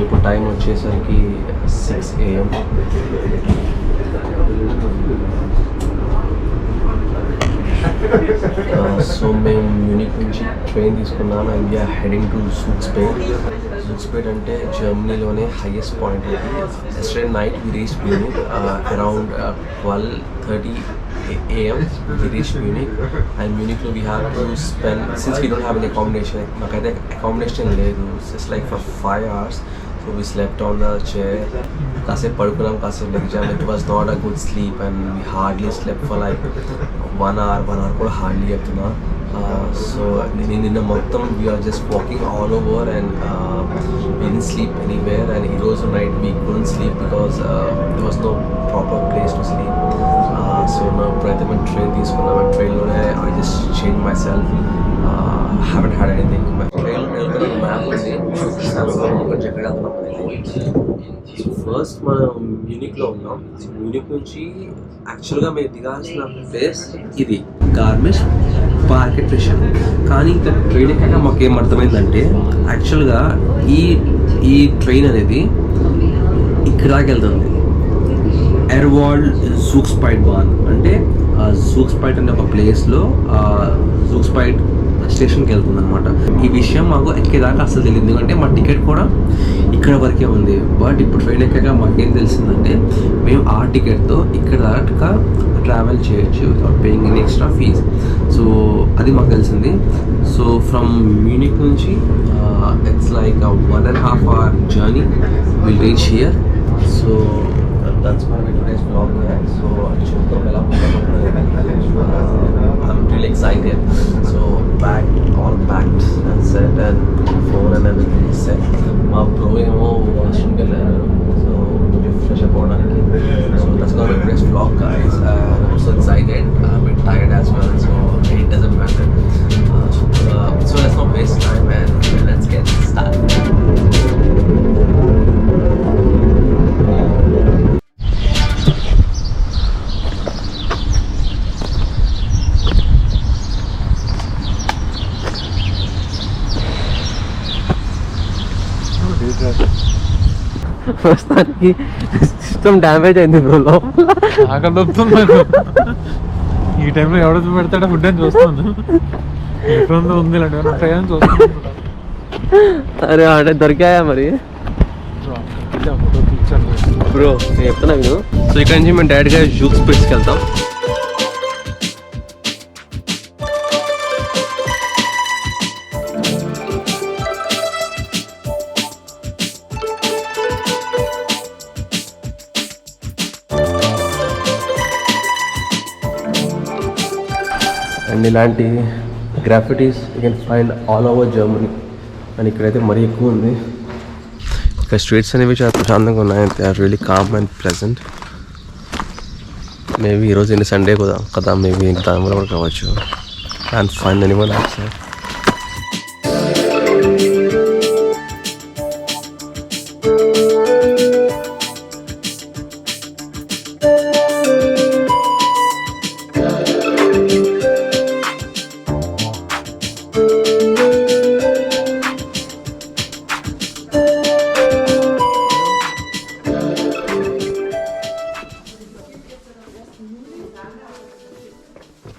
ఇప్పుడు టైం వచ్చేసరికి 6 AM. So మేము మ్యూనిక్ నుంచి ట్రైన్ తీసుకున్నాం అండ్ వీఆర్ హెడింగ్ టు జూక్స్పేట్ అంటే జర్మనీలోనే హైయెస్ట్ పాయింట్ ఇది. Yesterday night we reach Munich around 12:30 AM we reached Munich, and Munich we have to spend, since we don't have any accommodation, makayte accommodation ledu, it's just like for 5 hours, so we slept on the chair, kase padukunam kase legam. It was not a good sleep and we hardly slept for like 1 hour kuda hardly cheptuna. So in the mottam we are just walking all over and we didn't sleep anywhere, and it was a night we couldn't sleep because there was no proper place to sleep. So now I'm train తీసుకున్నాం and train లోనే I just changed myself. Haven't had anything. Train map ఉంది, కొంచెం ఎక్కడ వెళ్తున్నాం అనేది. First మనం మ్యూనిక్లో ఉన్నాం. Munich నుంచి యాక్చువల్గా మేము దిగాల్సిన ప్లేస్ ఇది గార్మిష్ పార్కెట్రేషన్. కానీ ఇంకా ట్రైన్ ఎక్కాక మాకు ఏం అర్థమైందంటే యాక్చువల్గా ఈ ట్రైన్ అనేది ఇక్కడ దాకా వెళ్తుంది. ఎర్వాల్డ్ జూక్స్పైట్ బాన్ అంటే జూక్స్పైట్ అనే ఒక ప్లేస్లో జూక్స్పైట్ స్టేషన్కి వెళ్తుంది అనమాట. ఈ విషయం మాకు ఎక్కేదాకా అసలు తెలియదు, ఎందుకంటే మా టికెట్ కూడా ఇక్కడ వరకే ఉంది. బట్ ఇప్పుడు ట్రైన్ ఎక్కాక మాకేం తెలిసిందంటే మేము ఆ టికెట్తో ఇక్కడ దాకా ట్రావెల్ చేయొచ్చు without paying any extra fees. So అది మాకు తెలిసింది. సో ఫ్రమ్ మ్యూనిక్ నుంచి it's like 1.5 hour journey will reach here. So that's for today's vlog, guys. So I'm really excited. So all packed and set, and phone and everything is set. My bro washroom ke liye, so fresh up on it. So that's gonna be today's vlog, guys. I'm so excited. I'm a bit tired as well, so it doesn't matter. So let's not waste time and let's get started. ప్రస్తుతానికి system damage అయింది bro. ఆకలి ఈ టైంలో ఎవడో పెడతాడో food అని చూస్తాను. ఎక్కడ ఉంది ఇలాంటి ఉంటాయని చూస్తాను. అరే అంటే దొరికాయా మరి బ్రో? నేను చెప్తున్నా మీరు. సో ఇక్కడ నుంచి మేము డైరెక్ట్గా జూక్స్పేట్కి వెళ్తాం. అండ్ ఇలాంటి graffitis you can find all over Germany. And ఇక్కడైతే మరీ ఎక్కువ ఉంది. ఇక్కడ స్ట్రీట్స్ అనేవి చాలా ప్రశాంతంగా ఉన్నాయి. They are really calm and pleasant. Maybe ఈరోజు ఏంటి సండే కదా, మేబీ ఇంకా దానివల్ల కూడా కావచ్చు. And find anyone outside.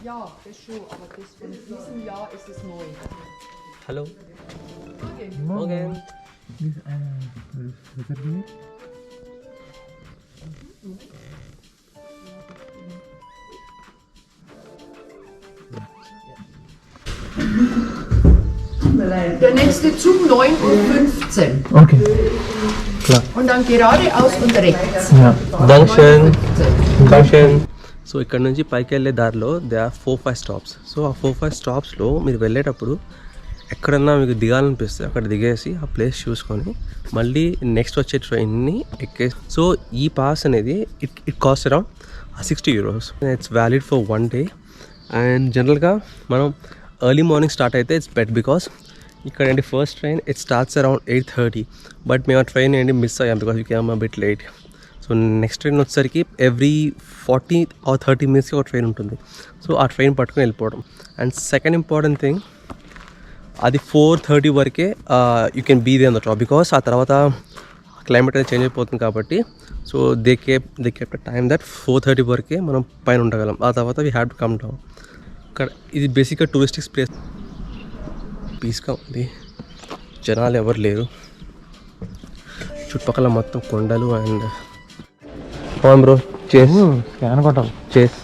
Ja, das schon, aber das von diesem Jahr ist es neu. Hallo. Morgen. Morgen. Der nächste Zug 9:15 Uhr. Okay. Klar. Und dann geradeaus und rechts. Ja. Dankeschön. Dankeschön. So ఇక్కడ నుంచి పైకి వెళ్ళే దారిలో they are 4-5 stops. So ఆ 4-5 స్టాప్స్లో మీరు వెళ్ళేటప్పుడు ఎక్కడన్నా మీకు దిగాలనిపిస్తే అక్కడ దిగేసి ఆ ప్లేస్ చూసుకొని మళ్ళీ నెక్స్ట్ వచ్చే ట్రైన్ని ఎక్కేసి. సో ఈ పాస్ అనేది it cost around €60. It's valid for 1 day. And జనరల్గా మనం ఎర్లీ మార్నింగ్ స్టార్ట్ అయితే ఇట్స్ బెట్, బికాస్ ఇక్కడ ఏంటి first train it starts around 8:30. But మేము ఆ ట్రైన్ ఏంటి మిస్ అయ్యాం because you came a bit late. So next train వచ్చేసరికి ఎవ్రీ 40 or 30 minutesకి ఒక ట్రైన్ ఉంటుంది. సో ఆ ట్రైన్ పట్టుకుని వెళ్ళిపోవడం. అండ్ సెకండ్ ఇంపార్టెంట్ థింగ్, అది 4:30 వరకే you can be there on the top, because ఆ తర్వాత క్లైమేట్ అనేది చేంజ్ అయిపోతుంది కాబట్టి. So they keep time that 4:30 వరకే మనం పైన ఉండగలం, ఆ తర్వాత we have to come down. ఇక్కడ ఇది బేసిక్గా టూరిస్టిక్ ప్లేస్, పీస్గా ఉంది, జనాలు ఎవరు లేరు, చుట్టుపక్కల మొత్తం కొండలు. అండ్ బ్రో చేస్ స్కాన్ కొట్టాలి. చేస్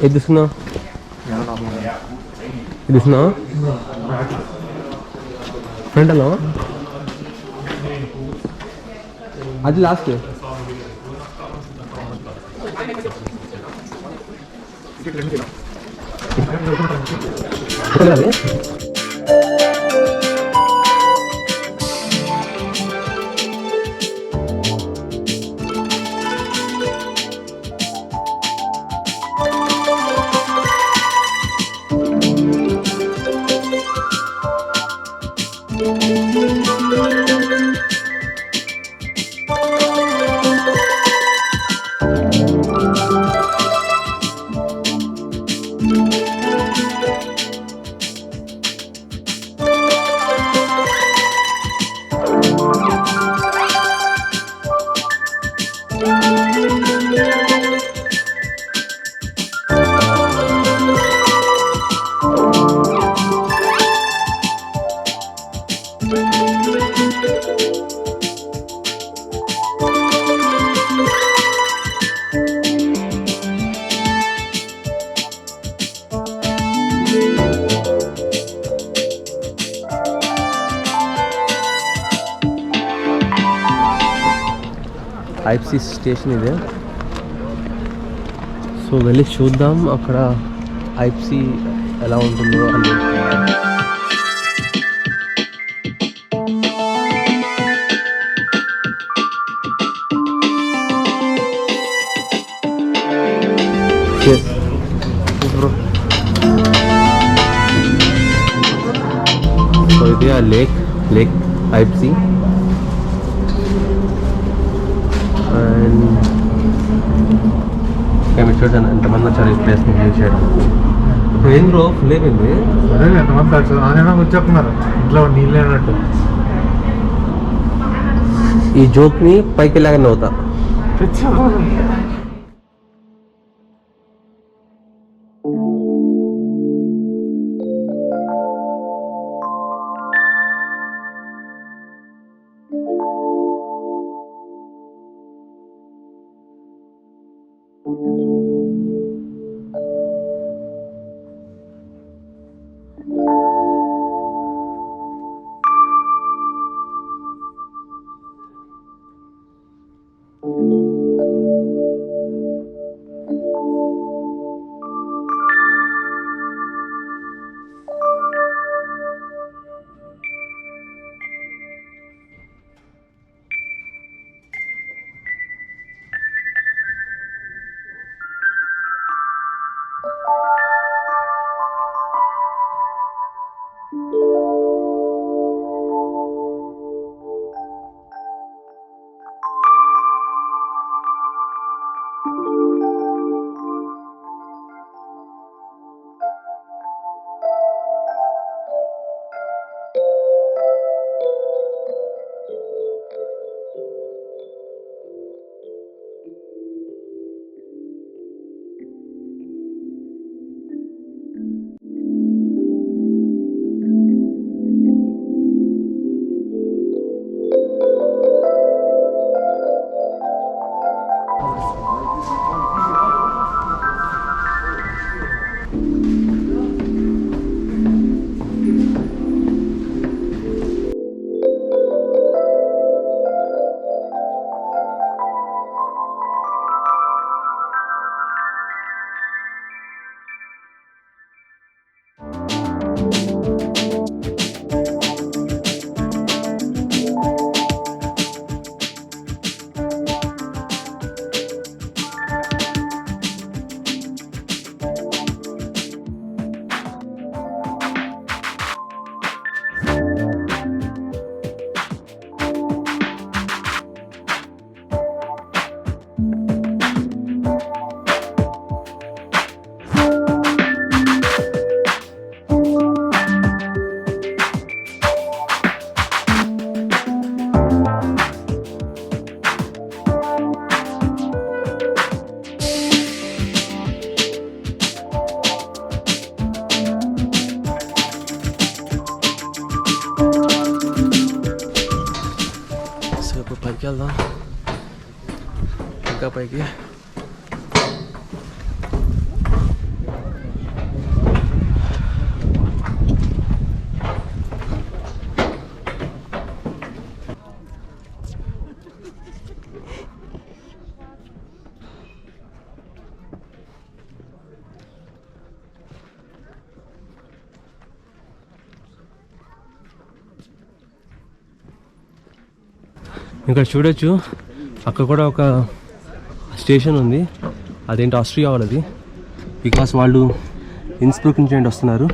ఏది తీసుకున్నావు? ఇది తీసుకున్నావు ఫ్రంట్లో, అది లాస్ట్. ఐప్సీ స్టేషన్ ఇదే. సో వెళ్ళి చూద్దాం అక్కడ ఐప్సీ ఎలా ఉంటుందో అని. సో ఇది ఆ లేక్ ఐప్సీ. అండ్ మేము చూడండి ఎంతమంది వచ్చారు ఈ ప్లేస్ని యూజ్ చేయడం. ఇప్పుడు ఏం బ్రో ఫుల్ అయిపోయింది. అదే ఎంతమంది వచ్చారు వచ్చేస్తున్నారు ఇంట్లో నీళ్ళు అన్నట్టు. ఈ జోక్ని పైకి వెళ్ళాగానే అవుతా. వెళ్దాం, ఇంకా పైకి. ఇక్కడ చూడొచ్చు, అక్కడ కూడా ఒక స్టేషన్ ఉంది. అదేంటి ఆస్ట్రియా వాళ్ళది, బికాస్ వాళ్ళు ఇన్స్బ్రూక్ నుంచి వస్తున్నారు.